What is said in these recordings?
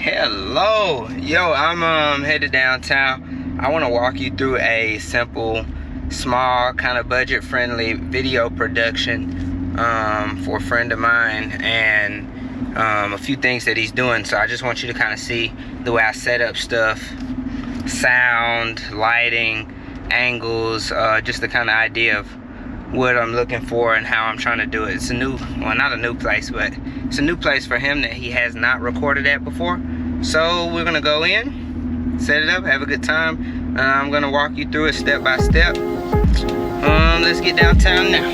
Hello, yo, I'm headed downtown. I want to walk you through a simple, small, kind of budget-friendly video production for a friend of mine, and a few things that he's doing. So I just want you to kind of see the way I set up stuff, sound, lighting, angles, just the kind of idea of what I'm looking for and how I'm trying to do it. It's a new, well, not a new place, but it's a new place for him that he has not recorded at before. So we're gonna go in, set it up, have a good time. I'm gonna walk you through it step by step. Let's get downtown now.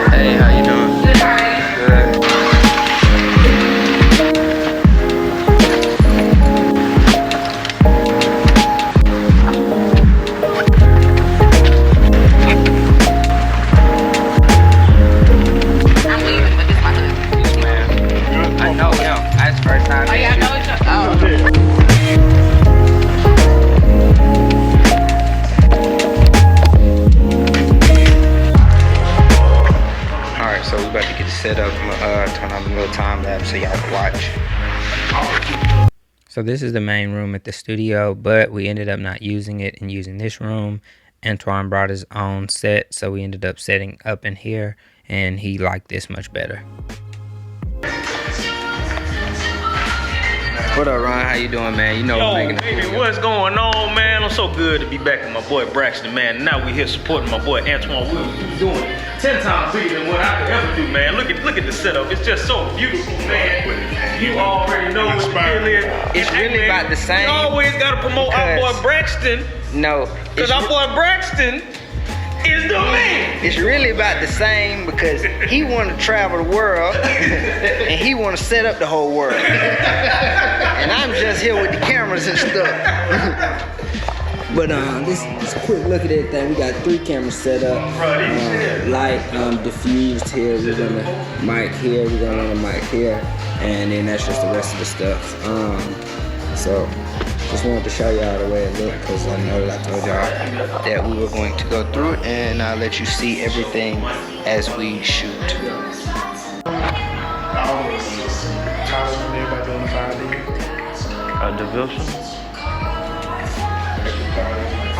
Hey, how you doing? Good. Set up, turn on the little time lapse so y'all can watch. So this is the main room at the studio, but we ended up not using it and using this room. Antoine brought his own set, so we ended up setting up in here, and he liked this much better. What up, Ron? How you doing, man? You know, baby, what's going on, man? I'm so good to be back with my boy Braxton, man. Now we here supporting my boy Antoine. We're doing 10 times bigger than what I could ever do, man. Look at the setup. It's just so beautiful, man. You already know what the deal is. It's really about the same. We always gotta promote our boy Braxton. No, because our boy Braxton is the man. It's really about the same because he want to travel the world and he want to set up the whole world. And I'm just here with the cameras and stuff. But this a quick look at everything. We got 3 cameras set up. Light diffused here. We're gonna mic here. We're gonna run a mic here, and then that's just the rest of the stuff. So just wanted to show y'all the way it looked, because I know that I told y'all that we were going to go through it, and I'll let you see everything as we shoot. Division.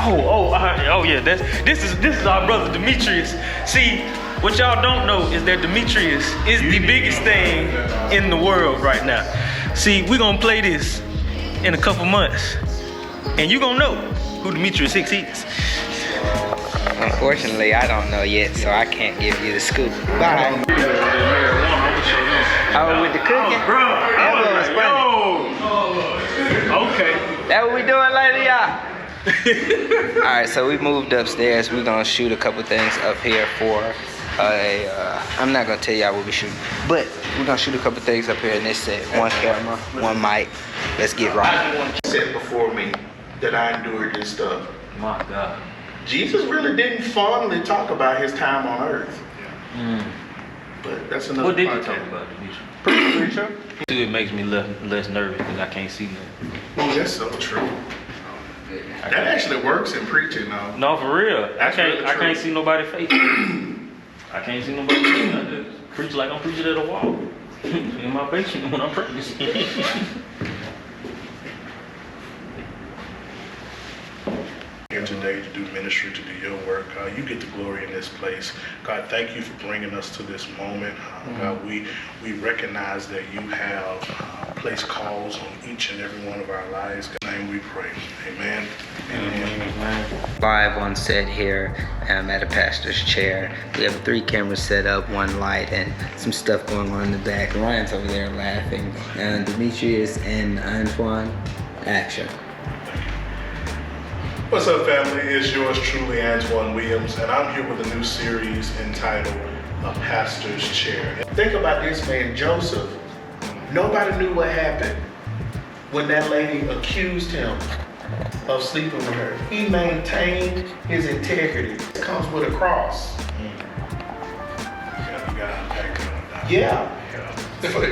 Oh yeah. This is our brother Demetrius. See, what y'all don't know is that Demetrius is the biggest thing in the world right now. See, we're gonna play this in a couple months, and you gonna know who Demetrius Hicks is. Unfortunately, I don't know yet, so I can't give you the scoop. Bye. Oh, with the cooking? That was funny. Okay. That what we doing later, y'all? Alright, so we moved upstairs. We're gonna shoot a couple things up here for I'm not gonna tell y'all what we shooting, but we're gonna shoot a couple things up here in this set. 1 camera, 1 mic. Let's get right. Said before me that I endured this stuff. My God. Jesus really didn't fondly talk about his time on earth. But that's another. What did he talk about, Demetrius? It makes me less nervous because I can't see nothing. Oh, that's so true. That actually works in preaching, though. No, for real. I Really can't see nobody's face. I can't see nobody's face. I just preach like I'm preaching at a wall in my basement when I'm practicing. Here today to do ministry, to do your work. You get the glory in this place. God, thank you for bringing us to this moment. God, we recognize that you have placed calls on each and every one of our lives. In your name we pray. Amen. Amen. Live on set here. I'm at a pastor's chair. We have 3 cameras set up, 1 light, and some stuff going on in the back. Ryan's over there laughing. And Demetrius and Antoine, action. What's up, family? It's yours truly, Antoine Williams, and I'm here with a new series entitled A Pastor's Chair. Think about this man, Joseph. Nobody knew what happened when that lady accused him of sleeping with her. He maintained his integrity. It comes with a cross. Yeah.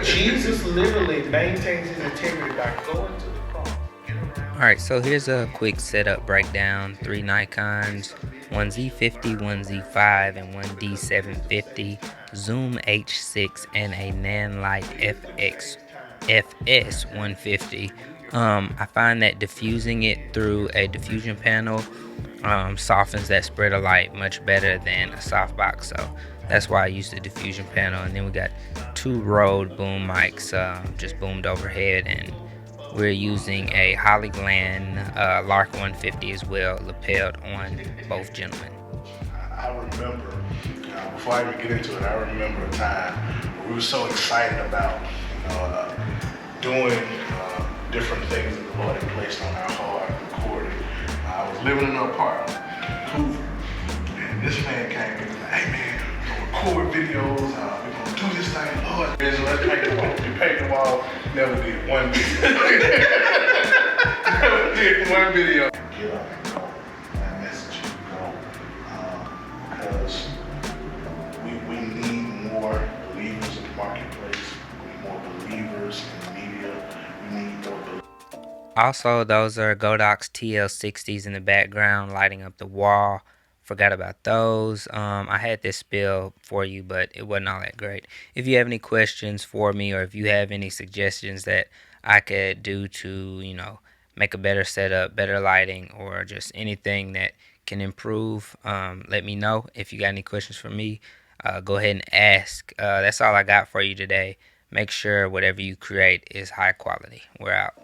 Jesus literally maintains his integrity by going to the cross. Alright, so here's a quick setup breakdown. 3 Nikons, one Z50, one Z5, and one D750, Zoom H6, and a Nanlite FS 150. I find that diffusing it through a diffusion panel softens that spread of light much better than a softbox. So that's why I use the diffusion panel. And then we got two Rode boom mics just boomed overhead, and we're using a Holley Gland Lark 150 as well, lapelled on both gentlemen. I remember, before I even get into it, I remember a time where we were so excited about, doing different things that the Lord had placed on our heart, recording. I was living in an apartment in Hoover, and this man came and was like, hey man, we're gonna record videos, we're gonna do this thing, Lord. Let's paint the wall. We painted the wall, never did one video. Never did one video. Get up and go. That message should go. Because we need more believers in the marketplace. We need more believers in the media. We need more believers. Also, those are Godox TL60s in the background lighting up the wall. Forgot about those. I had this spill for you, but it wasn't all that great. If you have any questions for me, or if you have any suggestions that I could do to, make a better setup, better lighting, or just anything that can improve, let me know. If you got any questions for me, go ahead and ask. That's all I got for you today. Make sure whatever you create is high quality. We're out.